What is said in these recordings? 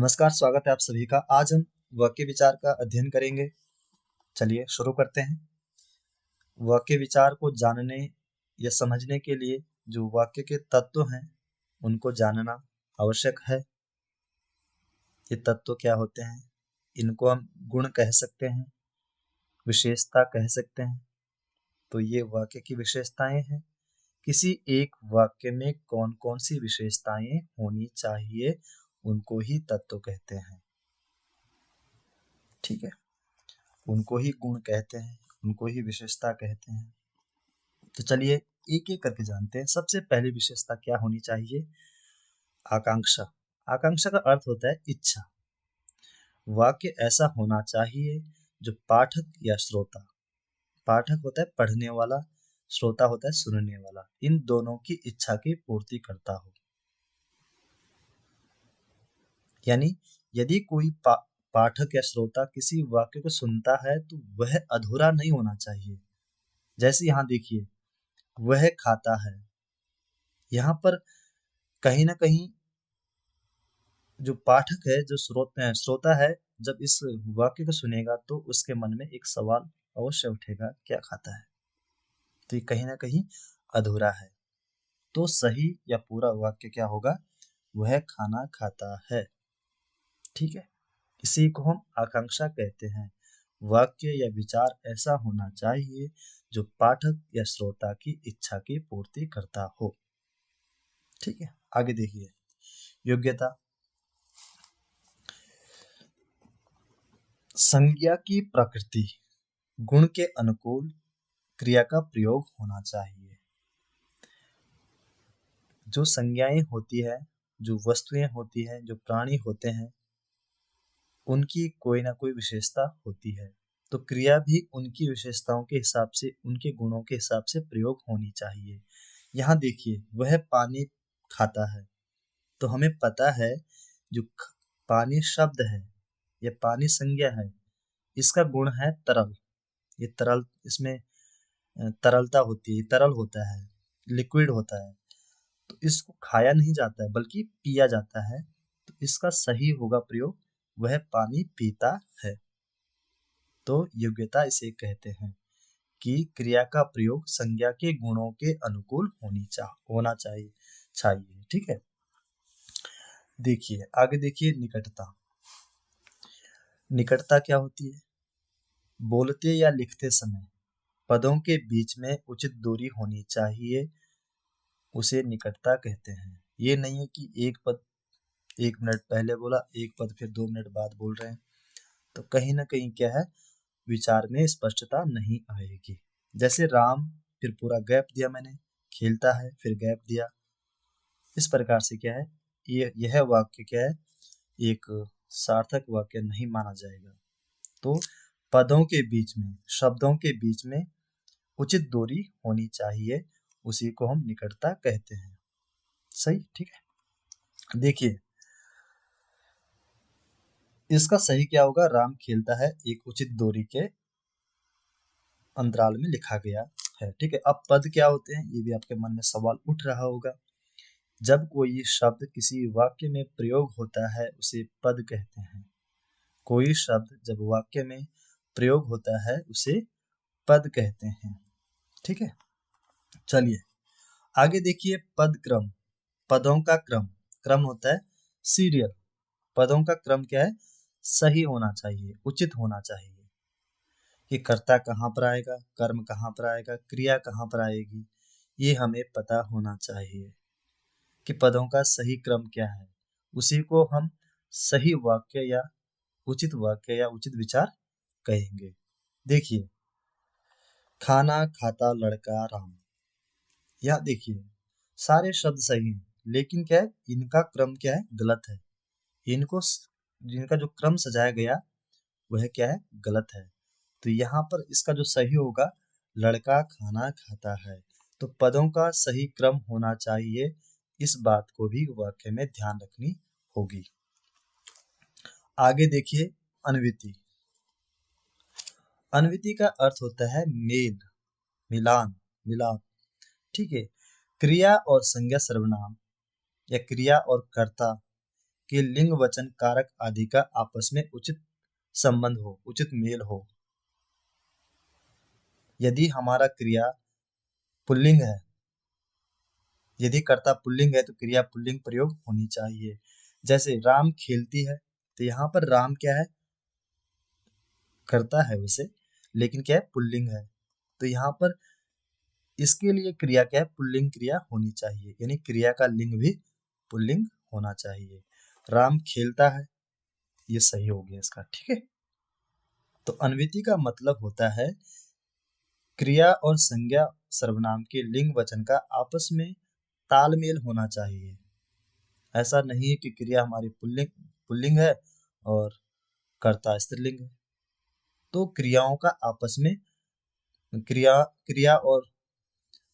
नमस्कार, स्वागत है आप सभी का। आज हम वाक्य विचार का अध्ययन करेंगे। चलिए शुरू करते हैं। वाक्य विचार को जानने या समझने के लिए जो वाक्य के तत्व हैं उनको जानना आवश्यक है। ये तत्व क्या होते हैं? इनको हम गुण कह सकते हैं, विशेषता कह सकते हैं। तो ये वाक्य की विशेषताएं हैं। किसी एक वाक्य में कौन कौन सी विशेषताएं होनी चाहिए उनको ही तत्व कहते हैं। ठीक है, उनको ही गुण कहते हैं, उनको ही विशेषता कहते हैं। तो चलिए एक एक करके जानते हैं। सबसे पहली विशेषता क्या होनी चाहिए? आकांक्षा। आकांक्षा का अर्थ होता है इच्छा। वाक्य ऐसा होना चाहिए जो पाठक या श्रोता, पाठक होता है पढ़ने वाला, श्रोता होता है सुनने वाला, इन दोनों की इच्छा की पूर्ति करता हो। यानी यदि कोई पाठक या श्रोता किसी वाक्य को सुनता है तो वह अधूरा नहीं होना चाहिए। जैसे यहाँ देखिए, वह खाता है। यहाँ पर कहीं ना कहीं जो पाठक है, जो श्रोता है, जब इस वाक्य को सुनेगा तो उसके मन में एक सवाल अवश्य उठेगा, क्या खाता है? तो ये कहीं ना कहीं अधूरा है। तो सही या पूरा वाक्य क्या होगा? वह खाना खाता है। ठीक है, इसी को हम आकांक्षा कहते हैं। वाक्य या विचार ऐसा होना चाहिए जो पाठक या श्रोता की इच्छा की पूर्ति करता हो। ठीक है, आगे देखिए। योग्यता। संज्ञा की प्रकृति, गुण के अनुकूल क्रिया का प्रयोग होना चाहिए। जो संज्ञाएं होती है, जो वस्तुएं होती हैं, जो प्राणी होते हैं, उनकी कोई ना कोई विशेषता होती है। तो क्रिया भी उनकी विशेषताओं के हिसाब से, उनके गुणों के हिसाब से प्रयोग होनी चाहिए। यहाँ देखिए, वह पानी खाता है। तो हमें पता है जो पानी शब्द है या पानी संज्ञा है, इसका गुण है तरल। ये तरल, इसमें तरलता होती है, तरल होता है, लिक्विड होता है। तो इसको खाया नहीं जाता है बल्कि पिया जाता है। तो इसका सही होगा प्रयोग, वह पानी पीता है। तो योग्यता इसे कहते हैं कि क्रिया का प्रयोग संज्ञा के गुणों के अनुकूल होना चाहिए। ठीक है, देखिए आगे देखिए। निकटता। निकटता क्या होती है? बोलते या लिखते समय पदों के बीच में उचित दूरी होनी चाहिए, उसे निकटता कहते हैं। ये नहीं है कि एक पद 1 मिनट पहले बोला, एक पद फिर 2 मिनट बाद बोल रहे हैं, तो कहीं ना कहीं क्या है, विचार में स्पष्टता नहीं आएगी। जैसे राम, फिर पूरा गैप दिया मैंने, खेलता है, फिर गैप दिया। इस प्रकार से क्या है, यह वाक्य क्या है, एक सार्थक वाक्य नहीं माना जाएगा। तो पदों के बीच में, शब्दों के बीच में उचित दूरी होनी चाहिए, उसी को हम निकटता कहते हैं। सही, ठीक है। देखिए इसका सही क्या होगा? राम खेलता है, एक उचित दूरी के अंतराल में लिखा गया है। ठीक है, अब पद क्या होते हैं, ये भी आपके मन में सवाल उठ रहा होगा। जब कोई शब्द किसी वाक्य में प्रयोग होता है उसे पद कहते हैं। कोई शब्द जब वाक्य में प्रयोग होता है उसे पद कहते हैं। ठीक है, चलिए आगे देखिए। पद क्रम, पदों का क्रम। क्रम होता है सीरियल। पदों का क्रम क्या है? सही होना चाहिए, उचित होना चाहिए। कि कर्ता कहाँ पर आएगा, कर्म कहाँ पर आएगा, क्रिया कहाँ पर आएगी, ये हमें पता होना चाहिए कि पदों का सही क्रम क्या है। उसी को हम सही वाक्य या उचित विचार कहेंगे। देखिए, खाना खाता लड़का राम। या देखिए, सारे शब्द सही हैं, लेकिन क्या है, इनका क्रम क्या है, गलत है। जिनका जो क्रम सजाया गया वह क्या है, गलत है। तो यहाँ पर इसका जो सही होगा, लड़का खाना खाता है। तो पदों का सही क्रम होना चाहिए, इस बात को भी वाक्य में ध्यान रखनी होगी। आगे देखिए। अन्विति। अन्विति का अर्थ होता है मेल, मिलान, मिलाप। ठीक है, क्रिया और संज्ञा सर्वनाम या क्रिया और कर्ता के लिंग वचन कारक आदि का आपस में उचित संबंध हो, उचित मेल हो। यदि हमारा क्रिया पुल्लिंग है, यदि कर्ता पुल्लिंग है तो क्रिया पुल्लिंग प्रयोग होनी चाहिए। जैसे राम खेलती है, तो यहाँ पर राम क्या है, कर्ता है वैसे, लेकिन क्या है, पुल्लिंग है। तो यहाँ पर इसके लिए क्रिया क्या है, पुल्लिंग क्रिया होनी चाहिए, यानी क्रिया का लिंग भी पुल्लिंग होना चाहिए। राम खेलता है, ये सही हो गया इसका, ठीक है। तो अन्विति का मतलब होता है क्रिया और संज्ञा सर्वनाम के लिंग वचन का आपस में तालमेल होना चाहिए। ऐसा नहीं है कि क्रिया हमारी पुल्लिंग है और कर्ता स्त्रीलिंग है। तो क्रियाओं का आपस में क्रिया और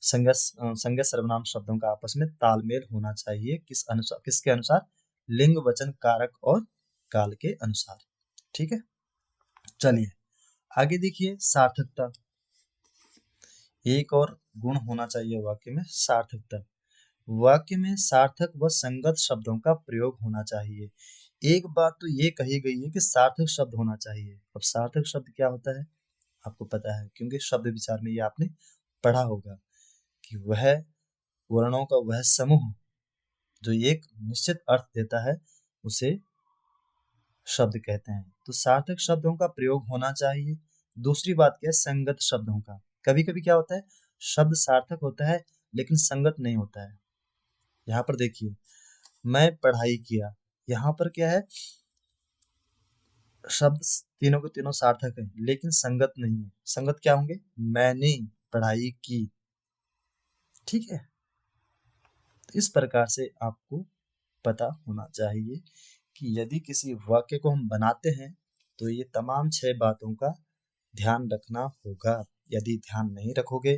संज्ञा सर्वनाम शब्दों का आपस में तालमेल होना चाहिए। किसके अनुसार? लिंग वचन कारक और काल के अनुसार, ठीक है। चलिए आगे देखिए, सार्थकता। एक और गुण होना चाहिए वाक्य में, सार्थकता। वाक्य में सार्थक व संगत शब्दों का प्रयोग होना चाहिए। एक बात तो ये कही गई है कि सार्थक शब्द होना चाहिए। अब सार्थक शब्द क्या होता है आपको पता है, क्योंकि शब्द विचार में ये आपने पढ़ा होगा कि वह वर्णों का वह समूह जो एक निश्चित अर्थ देता है उसे शब्द कहते हैं। तो सार्थक शब्दों का प्रयोग होना चाहिए। दूसरी बात क्या है, संगत शब्दों का। कभी कभी क्या होता है, शब्द सार्थक होता है लेकिन संगत नहीं होता है। यहाँ पर देखिए, मैं पढ़ाई किया, यहाँ पर क्या है, शब्द तीनों के तीनों सार्थक है लेकिन संगत नहीं है। संगत क्या होंगे, मैंने पढ़ाई की, ठीक है। तो इस प्रकार से आपको पता होना चाहिए कि यदि किसी वाक्य को हम बनाते हैं तो ये तमाम 6 बातों का ध्यान रखना होगा। यदि ध्यान नहीं रखोगे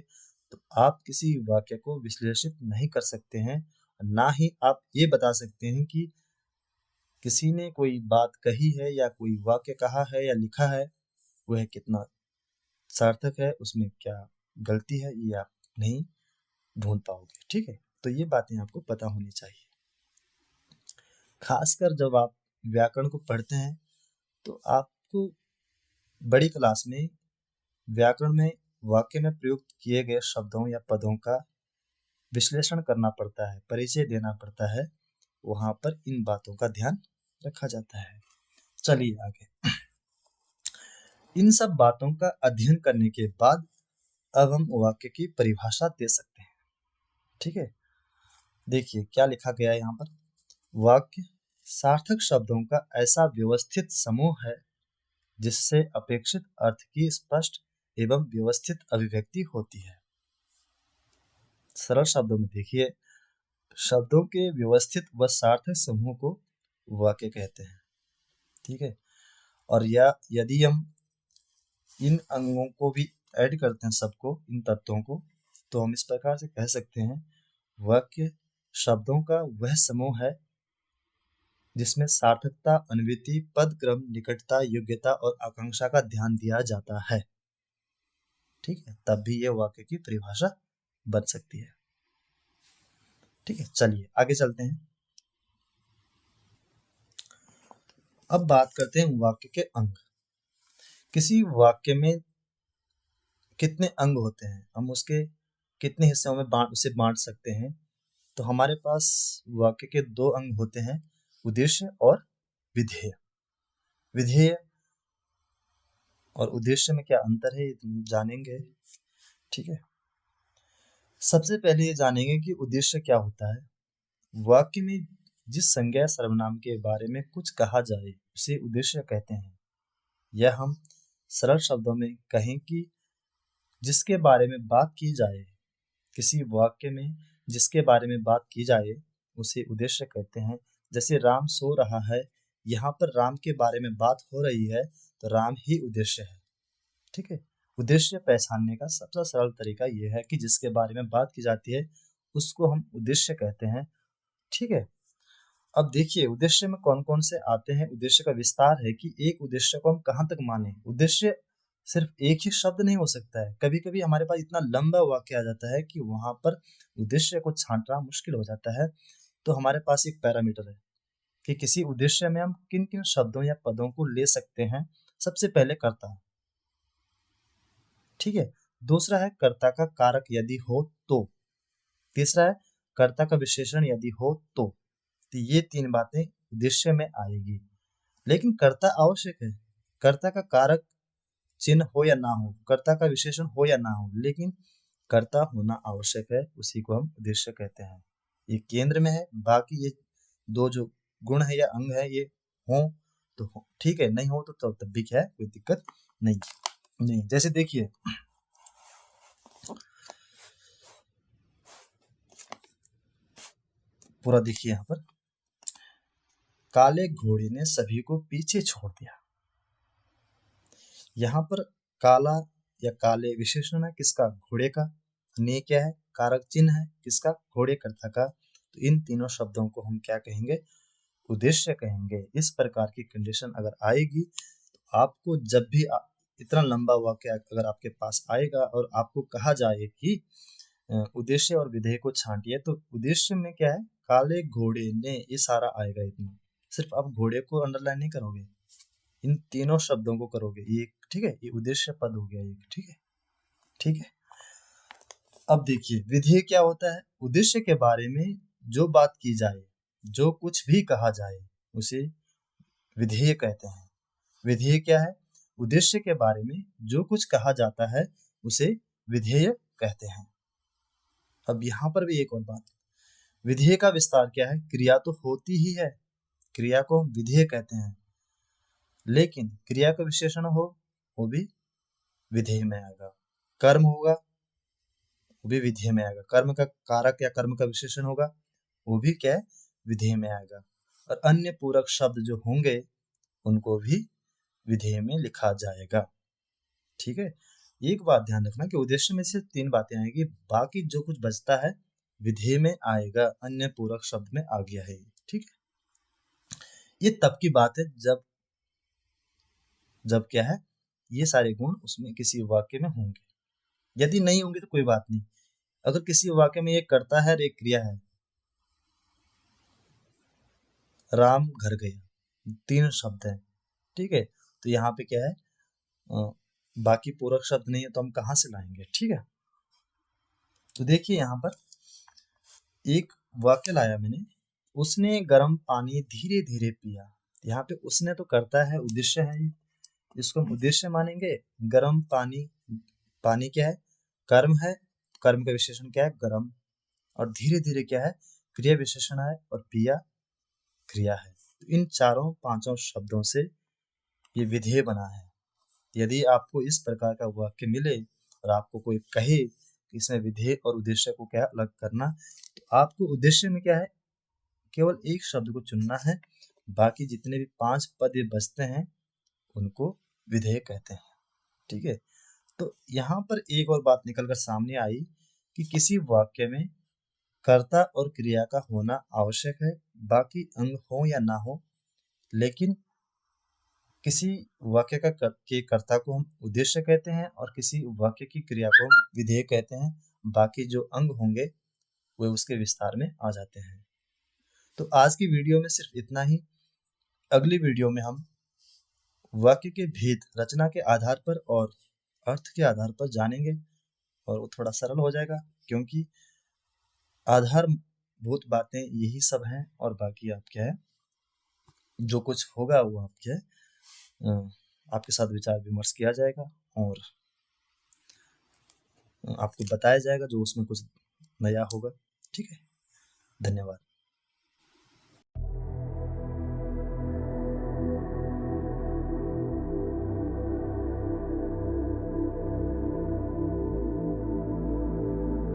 तो आप किसी वाक्य को विश्लेषित नहीं कर सकते हैं, ना ही आप ये बता सकते हैं कि किसी ने कोई बात कही है या कोई वाक्य कहा है या लिखा है वह कितना सार्थक है, उसमें क्या गलती है, ये आप नहीं ढूंढ पाओगे, ठीक है। तो ये बातें आपको पता होनी चाहिए। खासकर जब आप व्याकरण को पढ़ते हैं तो आपको बड़ी क्लास में व्याकरण में वाक्य में प्रयुक्त किए गए शब्दों या पदों का विश्लेषण करना पड़ता है, परिचय देना पड़ता है। वहां पर इन बातों का ध्यान रखा जाता है। चलिए आगे। इन सब बातों का अध्ययन करने के बाद अब हम वाक्य की परिभाषा दे सकते हैं, ठीक है। देखिए क्या लिखा गया है यहाँ पर, वाक्य सार्थक शब्दों का ऐसा व्यवस्थित समूह है जिससे अपेक्षित अर्थ की स्पष्ट एवं व्यवस्थित अभिव्यक्ति होती है। सरल शब्दों में देखिए, शब्दों के व्यवस्थित व सार्थक समूह को वाक्य कहते हैं, ठीक है। और या यदि हम इन अंगों को भी ऐड करते हैं, सबको, इन तत्वों को, तो हम इस प्रकार से कह सकते हैं, वाक्य शब्दों का वह समूह है जिसमें सार्थकता, अन्विति, पद क्रम, निकटता, योग्यता और आकांक्षा का ध्यान दिया जाता है, ठीक है। तब भी यह वाक्य की परिभाषा बन सकती है, ठीक है। चलिए आगे चलते हैं। अब बात करते हैं वाक्य के अंग। किसी वाक्य में कितने अंग होते हैं, हम उसके कितने हिस्सों में उसे बांट सकते हैं। तो हमारे पास वाक्य के 2 अंग होते हैं, उद्देश्य और विधेय। विधेय और उद्देश्य में क्या अंतर है ये जानेंगे, ठीक है। सबसे पहले ये जानेंगे कि उद्देश्य क्या होता है। वाक्य में जिस संज्ञा सर्वनाम के बारे में कुछ कहा जाए उसे उद्देश्य कहते हैं। यह हम सरल शब्दों में कहें कि जिसके बारे में बात की जाए, किसी वाक्य में जिसके बारे में बात की जाए उसे उद्देश्य कहते हैं। जैसे राम सो रहा है, यहाँ पर राम के बारे में बात हो रही है तो राम ही उद्देश्य है, ठीक है। उद्देश्य पहचानने का सबसे सरल तरीका यह है कि जिसके बारे में बात की जाती है उसको हम उद्देश्य कहते हैं, ठीक है। अब देखिए उद्देश्य में कौन कौन से आते हैं। उद्देश्य का विस्तार है कि एक उद्देश्य को हम कहाँ तक माने। उद्देश्य सिर्फ एक ही शब्द नहीं हो सकता है। कभी कभी हमारे पास इतना लंबा वाक्य आ जाता है कि वहां पर उद्देश्य को छांटना मुश्किल हो जाता है। तो हमारे पास एक पैरामीटर है कि किसी उद्देश्य में हम किन किन शब्दों या पदों को ले सकते हैं। सबसे पहले कर्ता, ठीक है। दूसरा है कर्ता का कारक यदि हो तो। तीसरा है कर्ता का विशेषण यदि हो तो ये तीन बातें उद्देश्य में आएगी। लेकिन कर्ता आवश्यक है, कर्ता का कारक चिन्ह हो या ना हो, कर्ता का विशेषण हो या ना हो, लेकिन कर्ता होना आवश्यक है, उसी को हम उद्देश्य कहते हैं। ये केंद्र में है, बाकी ये दो जो गुण है या अंग है ये हो तो हो, ठीक है, नहीं हो तो तब भी क्या है, कोई दिक्कत नहीं। जैसे देखिए पूरा देखिए यहाँ पर, काले घोड़े ने सभी को पीछे छोड़ दिया। यहाँ पर काला या काले विशेषण है किसका, घोड़े का। ने क्या है, कारक चिन्ह है किसका, घोड़े कर्ता का। तो इन तीनों शब्दों को हम क्या कहेंगे, उद्देश्य कहेंगे। इस प्रकार की कंडीशन अगर आएगी तो आपको जब भी इतना लंबा वाक्य अगर आपके पास आएगा और आपको कहा जाए कि उद्देश्य और विधेय को छांटिए, तो उद्देश्य में क्या है, काले घोड़े ने, ये सारा आएगा इतना। सिर्फ आप घोड़े को अंडरलाइन नहीं करोगे, इन तीनों शब्दों को करोगे, ये ठीक है, ये उद्देश्य पद हो गया एक, ठीक है। अब देखिए विधेय क्या होता है, उद्देश्य के बारे में जो बात की जाए, जो कुछ भी कहा जाए उसे विधेय कहते हैं। विधेय क्या है, उद्देश्य के बारे में जो कुछ कहा जाता है उसे विधेय कहते हैं। अब यहाँ पर भी एक और बात, विधेय का विस्तार क्या है, क्रिया तो होती ही है, क्रिया को हम विधेय कहते हैं, लेकिन क्रिया का विशेषण हो वो भी विधेय में आएगा। कर्म होगा वो भी विधेय में आएगा, कर्म का कारक या कर्म का विशेषण होगा वो भी क्या है, विधेय में आएगा। और अन्य पूरक शब्द जो होंगे उनको भी विधेय में लिखा जाएगा, ठीक है। एक बात ध्यान रखना कि उद्देश्य में से तीन बातें आएगी, बाकी जो कुछ बचता है विधेय में आएगा, अन्य पूरक शब्द में आ गया है, ठीक है। ये तब की बात है जब क्या है, ये सारे गुण उसमें किसी वाक्य में होंगे। यदि नहीं होंगे तो कोई बात नहीं। अगर किसी वाक्य में एक कर्ता है और एक क्रिया है, राम घर गया, तीन शब्द हैं, ठीक है, तो यहाँ पे क्या है, बाकी पूरक शब्द नहीं है तो हम कहाँ से लाएंगे, ठीक है। तो देखिए यहाँ पर एक वाक्य लाया मैंने, उसने गर्म पानी धीरे धीरे पिया। यहाँ पे उसने तो करता है, उद्देश्य है, ये इसको हम उद्देश्य मानेंगे। गर्म पानी, पानी क्या है, कर्म है, कर्म का विशेषण क्या है, गर्म, और धीरे धीरे क्या है, क्रिया विशेषण है, और पिया क्रिया है। तो इन चारों पांचों शब्दों से ये विधेय बना है। यदि आपको इस प्रकार का वाक्य मिले और आपको कोई कहे कि इसमें विधेय और उद्देश्य को क्या अलग करना, तो आपको उद्देश्य में क्या है, केवल एक शब्द को चुनना है, बाकी जितने भी 5 पद ये बचते हैं उनको विधेय कहते हैं, ठीक है। तो यहाँ पर एक और बात निकलकर सामने आई कि किसी वाक्य में कर्ता और क्रिया का होना आवश्यक है, बाकी अंग हो या ना हो, लेकिन किसी वाक्य के कर्ता को हम उद्देश्य कहते हैं और किसी वाक्य की क्रिया को हम विधेय कहते हैं, बाकी जो अंग होंगे वे उसके विस्तार में आ जाते हैं। तो आज की वीडियो में सिर्फ इतना ही। अगली वीडियो में हम वाक्य के भेद रचना के आधार पर और अर्थ के आधार पर जानेंगे, और वो थोड़ा सरल हो जाएगा, क्योंकि आधारभूत बातें यही सब हैं, और बाकी आप क्या है, जो कुछ होगा वो आप क्या है, आपके साथ विचार विमर्श किया जाएगा और आपको बताया जाएगा जो उसमें कुछ नया होगा, ठीक है। धन्यवाद।